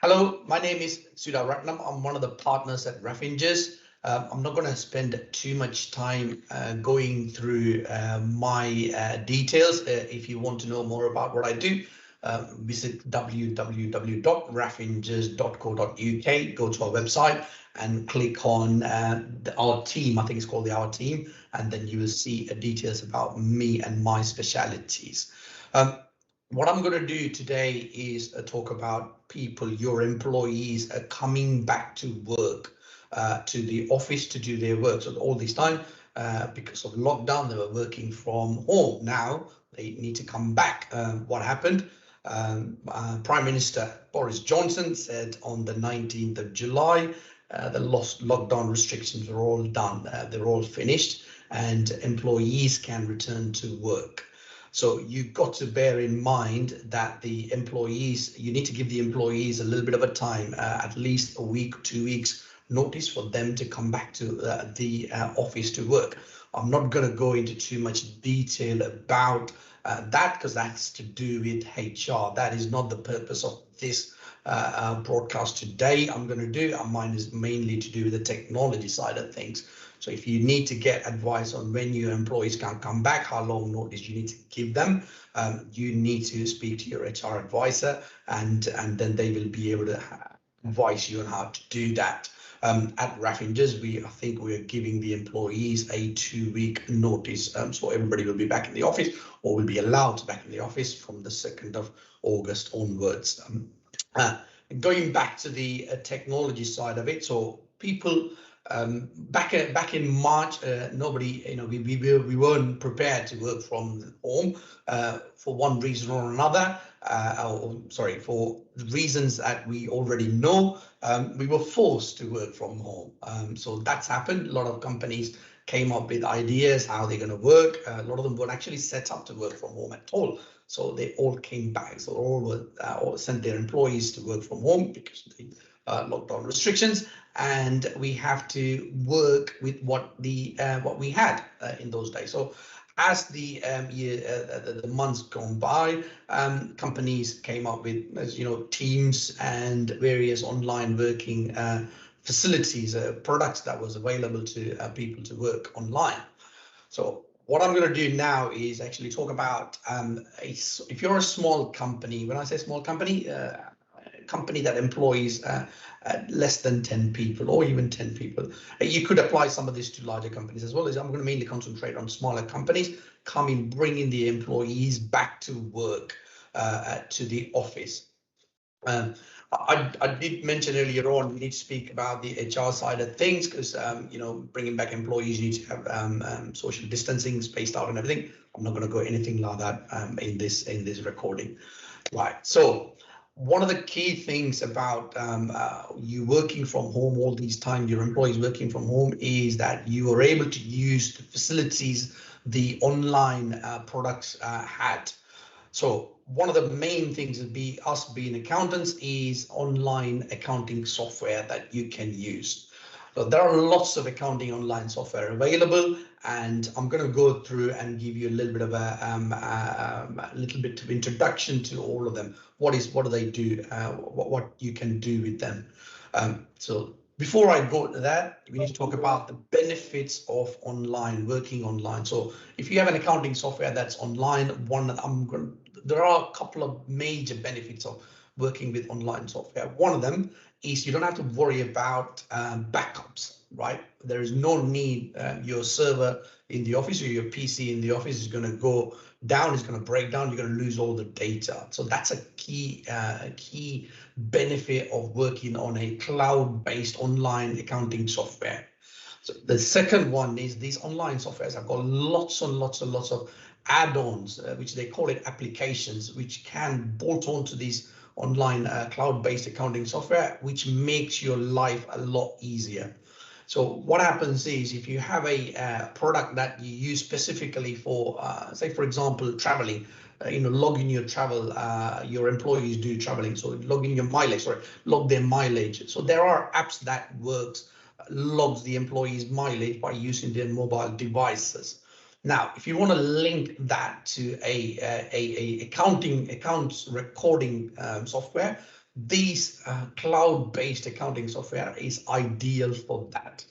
Hello, my name is Suda Ratnam. I'm one of the partners at Raffingers. I'm not going to spend too much time going through my details. If you want to know more about what I do, visit www.raffingers.co.uk, go to our website and click on our team. I think it's called the Our Team, and then you will see details about me and my specialities. What I'm going to do today is talk about people, your employees coming back to work, to the office to do their work. So all this time, because of lockdown, they were working from home. Now they need to come back. What happened? Prime Minister Boris Johnson said on the 19th of July, the lockdown restrictions are all done. They're all finished and employees can return to work. So you've got to bear in mind that the employees, you need to give the employees a little bit of a time, at least a week, 2 weeks notice for them to come back to the office to work. I'm not going to go into too much detail about that because that's to do with HR. That is not the purpose of this broadcast today. Mine is mainly to do with the technology side of things. So if you need to get advice on when your employees can come back, how long notice you need to give them, you need to speak to your HR advisor, and then they will be able to advise you on how to do that. At Raffingers, I think we're giving the employees a 2-week notice, so everybody will be back in the office, or will be allowed to back in the office from the 2nd of August onwards. Going back to the technology side of it, so people back in March, nobody, we weren't prepared to work from home for one reason or another. For reasons that we already know, we were forced to work from home. So that's happened. A lot of companies came up with ideas how they're going to work. A lot of them weren't actually set up to work from home at all. So they all came back. So all sent their employees to work from home because of the lockdown restrictions, and we have to work with what we had in those days. So as the months gone by, companies came up with, as you know, Teams and various online working facilities, products that was available to people to work online. So what I'm going to do now is actually talk about if you're a small company. When I say small company, company that employs less than 10 people or even 10 people. You could apply some of this to larger companies as well. I'm going to mainly concentrate on smaller companies bringing the employees back to work, to the office. I did mention earlier on, we need to speak about the HR side of things because, bringing back employees, you need to have social distancing, spaced out and everything. I'm not going to go anything like that in this recording. Right. So one of the key things about you working from home all these time, your employees working from home, is that you are able to use the facilities the online products had. So one of the main things would be us being accountants is online accounting software that you can use. So there are lots of accounting online software available, and I'm going to go through and give you a little bit of a little bit of introduction to all of them. What do they do? What you can do with them. So before I go to that, we need to talk about the benefits of working online. So if you have an accounting software that's online, there are a couple of major benefits of working with online software. One of them is you don't have to worry about backups, right? There is no need. Your server in the office or your PC in the office is going to go down, it's going to break down, you're going to lose all the data. So that's a key benefit of working on a cloud-based online accounting software. So the second one is these online softwares have got lots and lots of add-ons, which they call it applications, which can bolt onto these online cloud-based accounting software, which makes your life a lot easier. So what happens is if you have a product that you use specifically for, say, for example, traveling, log in your travel, your employees do traveling, so log in your mileage, or log their mileage. So there are apps that logs the employees' mileage by using their mobile devices. Now, if you want to link that to a accounts recording software, These cloud-based accounting software is ideal for that.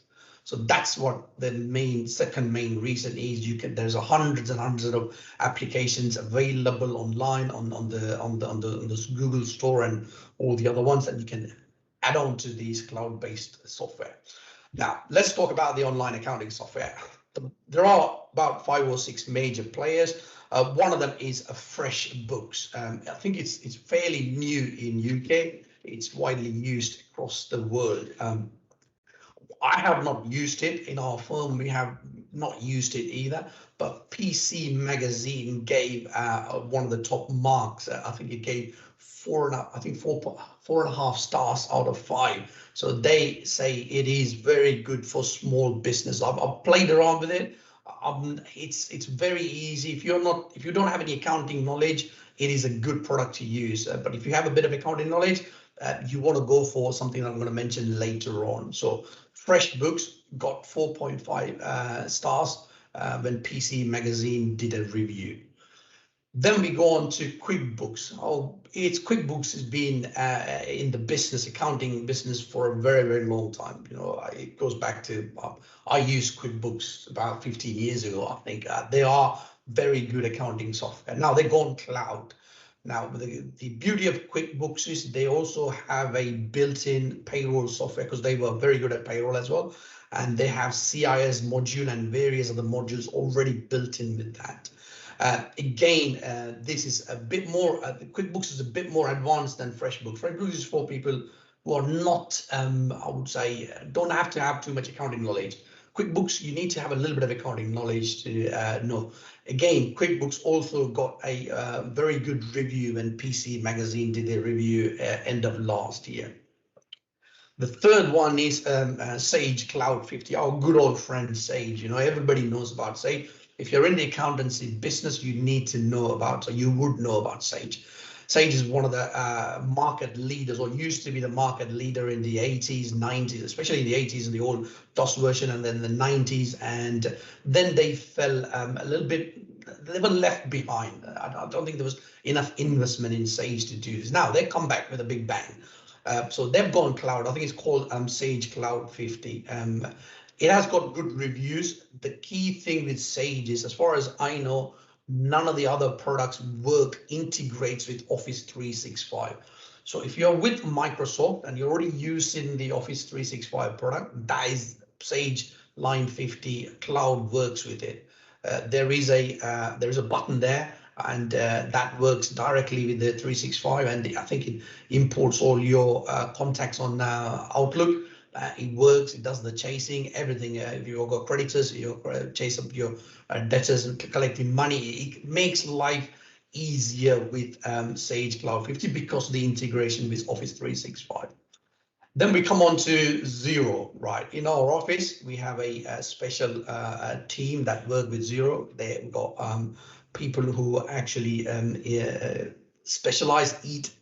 So that's what the second main reason is. There's hundreds and hundreds of applications available online on the Google Store and all the other ones that you can add on to these cloud-based software. Now let's talk about the online accounting software. There are about 5 or 6 major players. One of them is FreshBooks. I think it's fairly new in UK. It's widely used across the world. I have not used it in our firm. We have not used it either. But PC Magazine gave one of the top marks. I think it gave 4.5 stars out of 5. So they say it is very good for small business. I've played around with it. It's very easy. If you don't have any accounting knowledge, it is a good product to use. But if you have a bit of accounting knowledge, you want to go for something I'm going to mention later on. So FreshBooks got 4.5 stars when PC Magazine did a review. Then we go on to QuickBooks. QuickBooks has been in the accounting business for a very, very long time. It goes back to I used QuickBooks about 15 years ago. I think they are very good accounting software. Now they go on cloud. Now the beauty of QuickBooks is they also have a built-in payroll software because they were very good at payroll as well, and they have CIS module and various other modules already built in with that. Again, this is a bit more, QuickBooks is a bit more advanced than FreshBooks. FreshBooks is for people who are not, I would say, don't have to have too much accounting knowledge. QuickBooks, you need to have a little bit of accounting knowledge to know. Again, QuickBooks also got a very good review when PC Magazine did their review end of last year. The third one is Sage Cloud 50, our good old friend Sage. Everybody knows about Sage. If you're in the accountancy business, you need to know about, or you would know about Sage. Sage is one of the market leaders, or used to be the market leader in the 80s, 90s, especially in the 80s in the old DOS version, and then the 90s. And then they fell a little bit, they were left behind. I don't think there was enough investment in Sage to do this. Now they come back with a big bang. So they've gone cloud. I think it's called Sage Cloud 50. It has got good reviews. The key thing with Sage is, as far as I know, none of the other products integrates with Office 365. So if you're with Microsoft and you're already using the Office 365 product, that is Sage Line 50 Cloud works with it. There is a button there, and that works directly with the 365, and I think it imports all your contacts on Outlook. It works, it does the chasing, everything. If you've got creditors, you chase up your debtors and collecting money. It makes life easier with Sage Cloud 50 because of the integration with Office 365. Then we come on to Xero, right? In our office, we have a special team that work with Xero. They've got people who actually specialize, eat,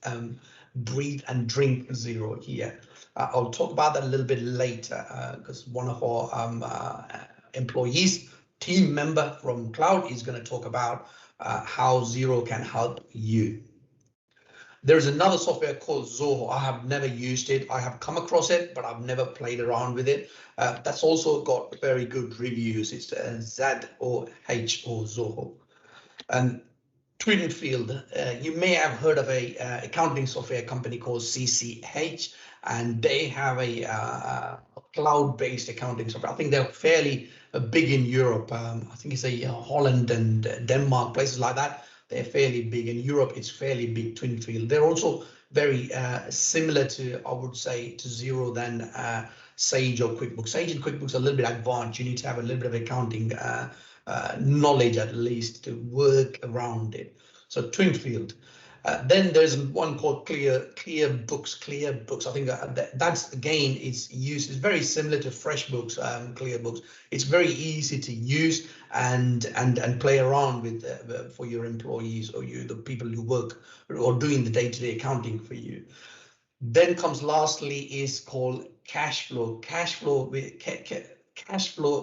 breathe, and drink Xero here. I'll talk about that a little bit later because one of our employees, team member from Cloud, is going to talk about how Xero can help you. There's another software called Zoho. I have never used it. I have come across it, but I've never played around with it. That's also got very good reviews. It's ZOHO, Zoho. Twinfield, you may have heard of a accounting software company called CCH, and they have a cloud-based accounting software. I think they're fairly big in Europe. I think it's Holland and Denmark, places like that. They're fairly big. In Europe, it's fairly big, Twinfield. They're also very similar to, I would say, to Xero than Sage or QuickBooks. Sage and QuickBooks are a little bit advanced. You need to have a little bit of accounting knowledge at least to work around it. So Twinfield. Then there's one called quickbooks. I think that's, again, it's very similar to FreshBooks, quickbooks. It's very easy to use and play around with for your employees or the people who work or doing the day-to-day accounting for you. Then comes lastly is called Cashflow. Cashflow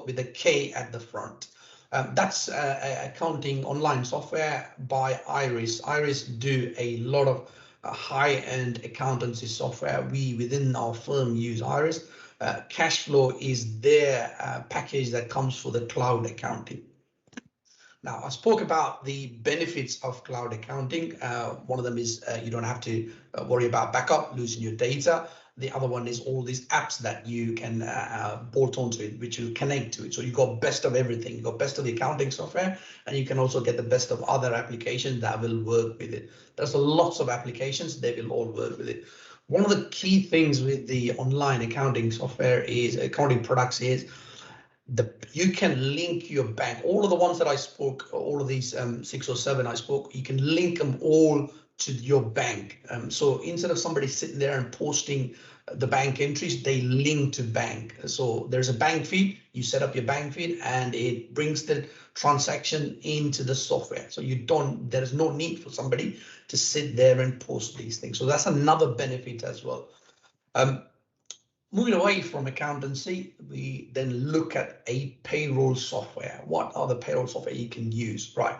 with a K at the front. That's accounting online software by Iris. Iris do a lot of high-end accountancy software. We within our firm use Iris. Cashflow is their package that comes for the cloud accounting. Now, I spoke about the benefits of cloud accounting. One of them is you don't have to worry about backup, losing your data. The other one is all these apps that you can bolt onto it, which will connect to it. So you got best of everything. You got best of the accounting software, and you can also get the best of other applications that will work with it. There's lots of applications, they will all work with it. One of the key things with the online accounting software is accounting products is you can link your bank. All of the ones that I spoke, all of these 6 or 7 I spoke, you can link them all to your bank. So instead of somebody sitting there and posting the bank entries, they link to bank. So there's a bank feed, you set up your bank feed and it brings the transaction into the software. So there's no need for somebody to sit there and post these things. So that's another benefit as well. Moving away from accountancy, we then look at a payroll software. What are the payroll software you can use, right?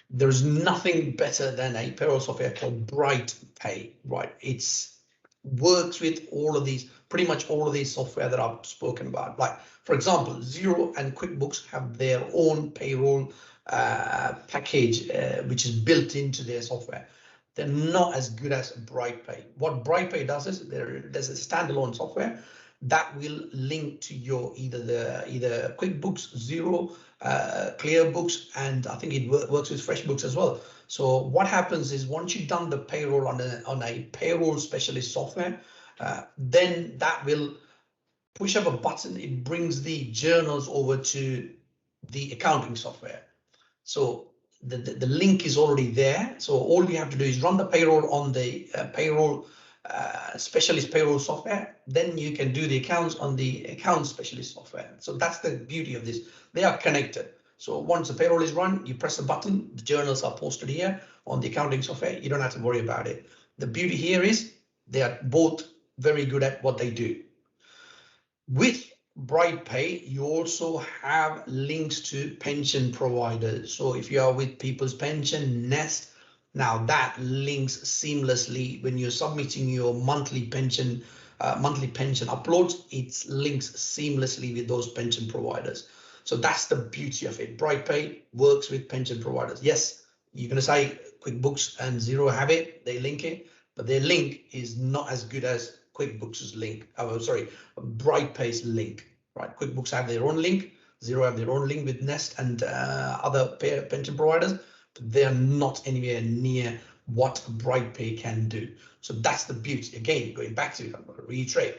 There's nothing better than a payroll software called BrightPay, right? It works with all of these, pretty much all of these software that I've spoken about. Like, for example, Xero and QuickBooks have their own payroll package, which is built into their software. They're not as good as BrightPay. What BrightPay does is there's a standalone software that will link to your either QuickBooks, Xero, ClearBooks, and I think it works with FreshBooks as well. So what happens is once you've done the payroll on a payroll specialist software, then that will push up a button. It brings the journals over to the accounting software. So the link is already there. So all you have to do is run the payroll on the payroll specialist payroll software. Then you can do the accounts on the account specialist software. So that's the beauty of this. They are connected. So once the payroll is run, you press the button, the journals are posted here on the accounting software. You don't have to worry about it. The beauty here is they are both very good at what they do. With BrightPay, you also have links to pension providers. So if you are with People's Pension, Nest, now that links seamlessly when you're submitting your monthly pension uploads. It links seamlessly with those pension providers. So that's the beauty of it. BrightPay works with pension providers. Yes, you're going to say QuickBooks and Xero have it, they link it, but their link is not as good as QuickBooks' link. BrightPay's link. Right, QuickBooks have their own link, Xero have their own link with Nest and other pension providers, but they are not anywhere near what BrightPay can do. So that's the beauty. Again, going back to, I'm going to reiterate,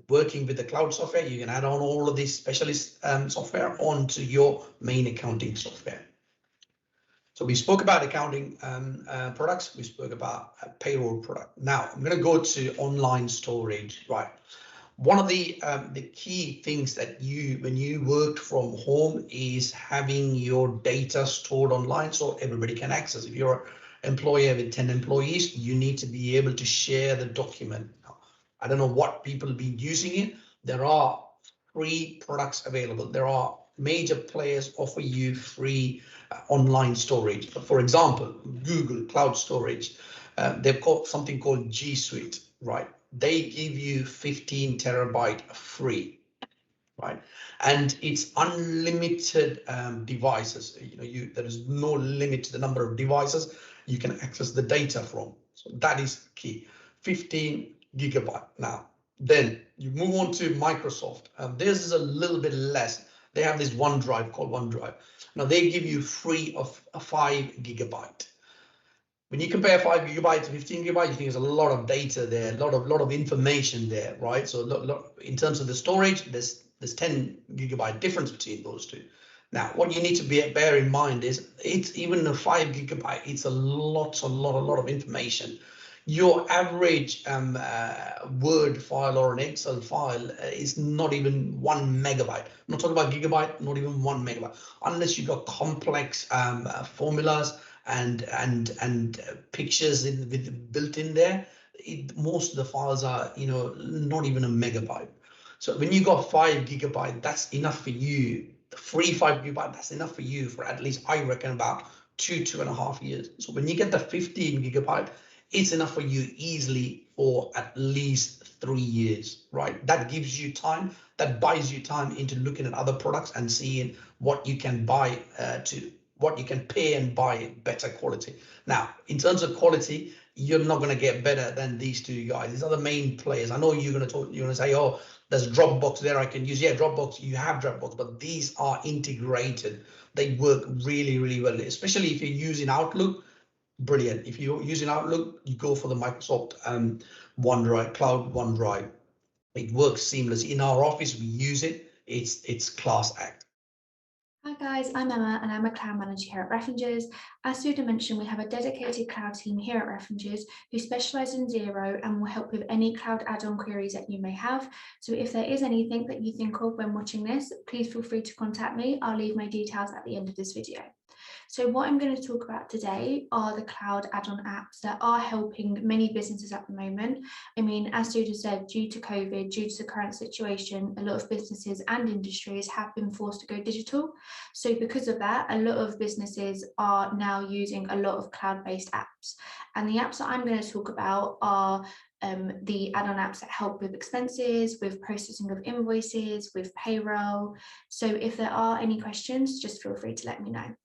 working with the cloud software, you can add on all of this specialist software onto your main accounting software. So we spoke about accounting products, we spoke about a payroll product. Now I'm going to go to online storage, right? One of the key things that when you work from home is having your data stored online so everybody can access. If you're an employer with 10 employees, you need to be able to share the document. Now, I don't know what people be using it. There are free products available. There are major players offer you free online storage. For example, Google Cloud Storage, they've got something called G Suite, right? They give you 15 terabyte free, right? And it's unlimited devices. There is no limit to the number of devices you can access the data from. So that is key. 15 gigabyte. Now, then you move on to Microsoft. Theirs is a little bit less. They have this OneDrive called OneDrive. Now they give you free of a 5 gigabyte. When you compare 5 gigabytes to 15 gigabytes, you think there's a lot of data there, a lot of information there, right? So in terms of the storage, there's 10 gigabyte difference between those two. Now, what you need to bear in mind is it's even a 5 gigabyte, it's a lot of information. Your average Word file or an Excel file is not even 1 megabyte. I'm not talking about gigabyte, not even 1 megabyte, unless you've got complex formulas and pictures built in there. Most of the files are not even a megabyte. So when you got 5 gigabyte, that's enough for you. The free 5 gigabyte, that's enough for you for at least, I reckon, about 2.5 years. So when you get the 15 gigabyte, it's enough for you easily for at least 3 years, right? That gives you time, that buys you time into looking at other products and seeing what you can buy what you can pay and buy better quality. Now, in terms of quality, you're not going to get better than these two guys. These are the main players. I know you're going to say, oh, there's Dropbox there I can use. Yeah, Dropbox, you have Dropbox, but these are integrated. They work really, really well, especially if you're using Outlook. Brilliant. If you're using Outlook, you go for the Microsoft OneDrive, Cloud OneDrive. It works seamlessly. In our office, we use it. It's class act. Hi guys, I'm Emma and I'm a cloud manager here at Referenges. As Suda mentioned, we have a dedicated cloud team here at Referenges who specialise in Xero and will help with any cloud add-on queries that you may have. So if there is anything that you think of when watching this, please feel free to contact me. I'll leave my details at the end of this video. So what I'm going to talk about today are the cloud add-on apps that are helping many businesses at the moment. I mean, as Suda said, due to COVID, due to the current situation, a lot of businesses and industries have been forced to go digital. So because of that, a lot of businesses are now using a lot of cloud-based apps. And the apps that I'm going to talk about are the add-on apps that help with expenses, with processing of invoices, with payroll. So if there are any questions, just feel free to let me know.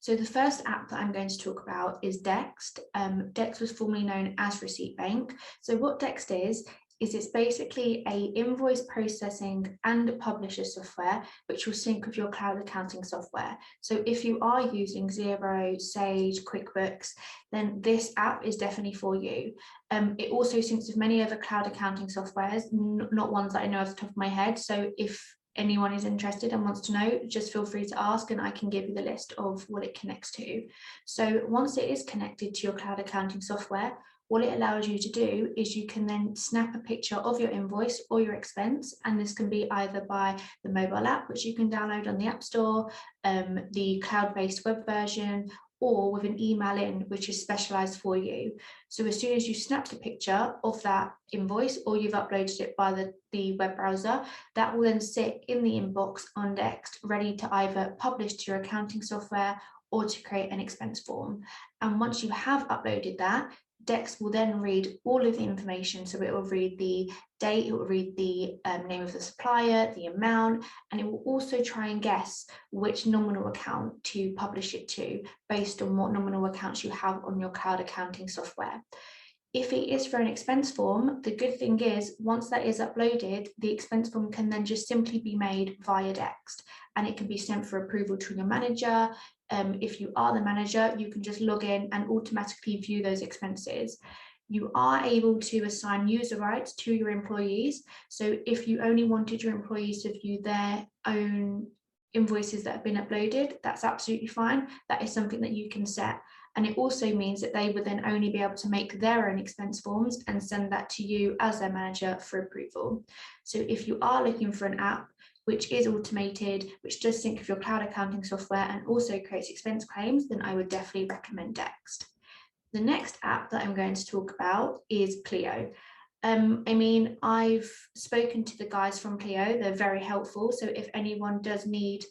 So the first app that I'm going to talk about is Dext. Dext was formerly known as Receipt Bank. So what Dext is it's basically a invoice processing and publisher software which will sync with your cloud accounting software. So if you are using Xero, Sage, QuickBooks, then this app is definitely for you. It also syncs with many other cloud accounting softwares, not ones that I know off the top of my head. So if anyone is interested and wants to know, just feel free to ask and I can give you the list of what it connects to. So once it is connected to your cloud accounting software, what it allows you to do is you can then snap a picture of your invoice or your expense, and this can be either by the mobile app, which you can download on the App Store, the cloud-based web version, or with an email in, which is specialized for you. So as soon as you snap the picture of that invoice or you've uploaded it by the web browser, that will then sit in the inbox on Dext, ready to either publish to your accounting software or to create an expense form. And once you have uploaded that, Dext will then read all of the information. So it will read the date, it will read the name of the supplier, the amount, and it will also try and guess which nominal account to publish it to based on what nominal accounts you have on your cloud accounting software. If it is for an expense form, the good thing is once that is uploaded, the expense form can then just simply be made via Dext and it can be sent for approval to your manager. If you are the manager, you can just log in and automatically view those expenses. You are able to assign user rights to your employees. So if you only wanted your employees to view their own invoices that have been uploaded, that's absolutely fine. That is something that you can set. And it also means that they would then only be able to make their own expense forms and send that to you as their manager for approval. So if you are looking for an app which is automated, which does sync with your cloud accounting software and also creates expense claims, then I would definitely recommend Dext. The next app that I'm going to talk about is Pleo. I mean, I've spoken to the guys from Pleo, they're very helpful. So if anyone does need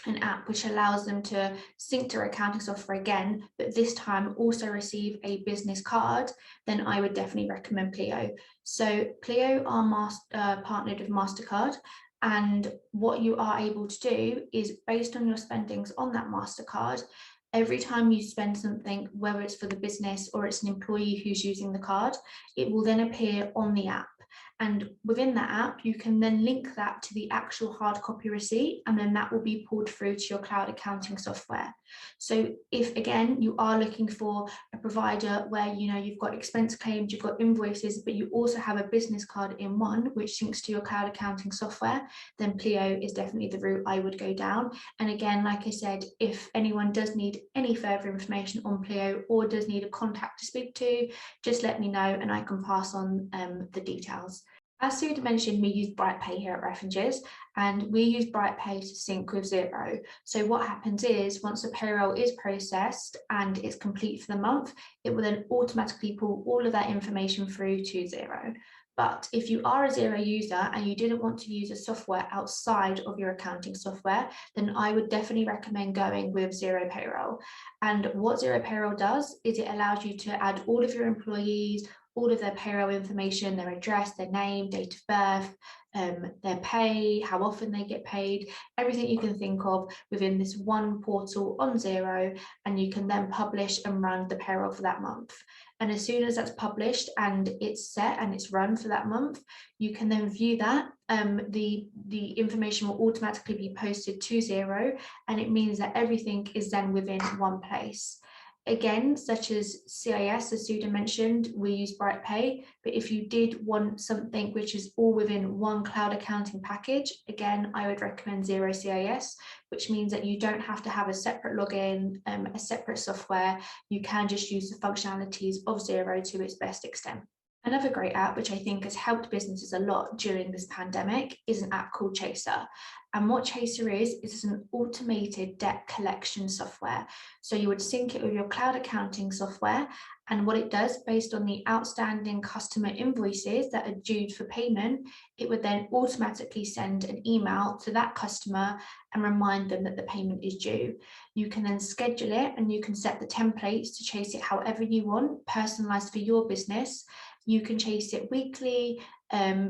an app which allows them to sync their accounting software again, but this time also receive a business card, then I would definitely recommend Pleo. So Pleo are partnered with MasterCard, and what you are able to do is based on your spendings on that MasterCard, every time you spend something, whether it's for the business or it's an employee who's using the card, it will then appear on the app. And within that app, you can then link that to the actual hard copy receipt, and then that will be pulled through to your cloud accounting software. So if, again, you are looking for a provider where, you know, you've got expense claims, you've got invoices, but you also have a business card in one, which syncs to your cloud accounting software, then Pleo is definitely the route I would go down. And again, like I said, if anyone does need any further information on Pleo or does need a contact to speak to, just let me know and I can pass on the details. As Suda mentioned, we use BrightPay here at Referenges, and we use BrightPay to sync with Xero. So what happens is once the payroll is processed and it's complete for the month, it will then automatically pull all of that information through to Xero. But if you are a Xero user and you didn't want to use a software outside of your accounting software, then I would definitely recommend going with Xero Payroll. And what Xero Payroll does is it allows you to add all of your employees, all of their payroll information, their address, their name, date of birth, their pay, how often they get paid, everything you can think of within this one portal on Xero, and you can then publish and run the payroll for that month. And as soon as that's published and it's set and it's run for that month, you can then view that. The information will automatically be posted to Xero, and it means that everything is then within one place. Again, such as CIS, as Suda mentioned, we use BrightPay, but if you did want something which is all within one cloud accounting package, again, I would recommend Xero CIS, which means that you don't have to have a separate login, a separate software. You can just use the functionalities of Xero to its best extent. Another great app, which I think has helped businesses a lot during this pandemic, is an app called Chaser. And what Chaser is an automated debt collection software. So you would sync it with your cloud accounting software. And what it does, based on the outstanding customer invoices that are due for payment, it would then automatically send an email to that customer and remind them that the payment is due. You can then schedule it and you can set the templates to chase it however you want, personalized for your business. You can chase it weekly,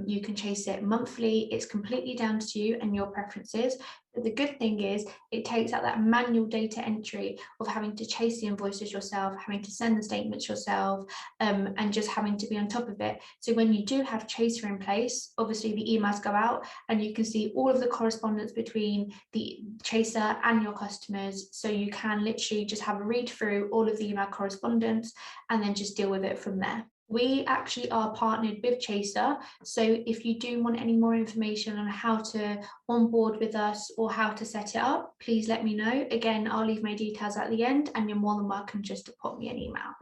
you can chase it monthly. It's completely down to you and your preferences. But the good thing is it takes out that manual data entry of having to chase the invoices yourself, having to send the statements yourself, and just having to be on top of it. So when you do have Chaser in place, obviously the emails go out and you can see all of the correspondence between the Chaser and your customers. So you can literally just have a read through all of the email correspondence and then just deal with it from there. We actually are partnered with Chaser. So if you do want any more information on how to onboard with us or how to set it up, please let me know. Again, I'll leave my details at the end and you're more than welcome just to pop me an email.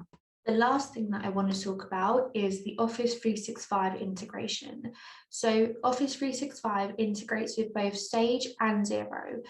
The last thing that I want to talk about is the Office 365 integration. So Office 365 integrates with both Sage and Xero.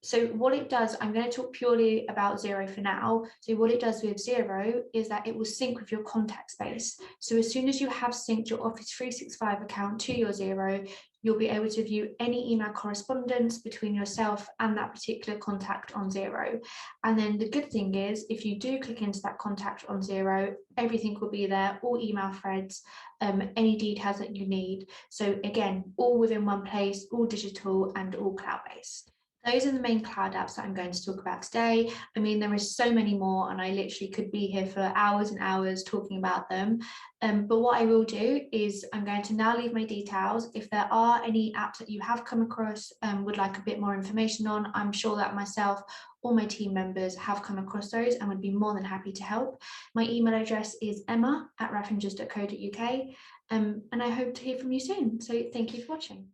So what it does, I'm going to talk purely about Xero for now. So what it does with Xero is that it will sync with your contact space. So as soon as you have synced your Office 365 account to your Xero, you'll be able to view any email correspondence between yourself and that particular contact on Xero. And then the good thing is, if you do click into that contact on Xero, everything will be there, all email threads, any details that you need. So again, all within one place, all digital and all cloud-based. Those are the main cloud apps that I'm going to talk about today. I mean, there is so many more, and I literally could be here for hours and hours talking about them. But what I will do is I'm going to now leave my details. If there are any apps that you have come across and would like a bit more information on, I'm sure that myself or my team members have come across those and would be more than happy to help. My email address is emma@referenges.co.uk, and I hope to hear from you soon. So thank you for watching.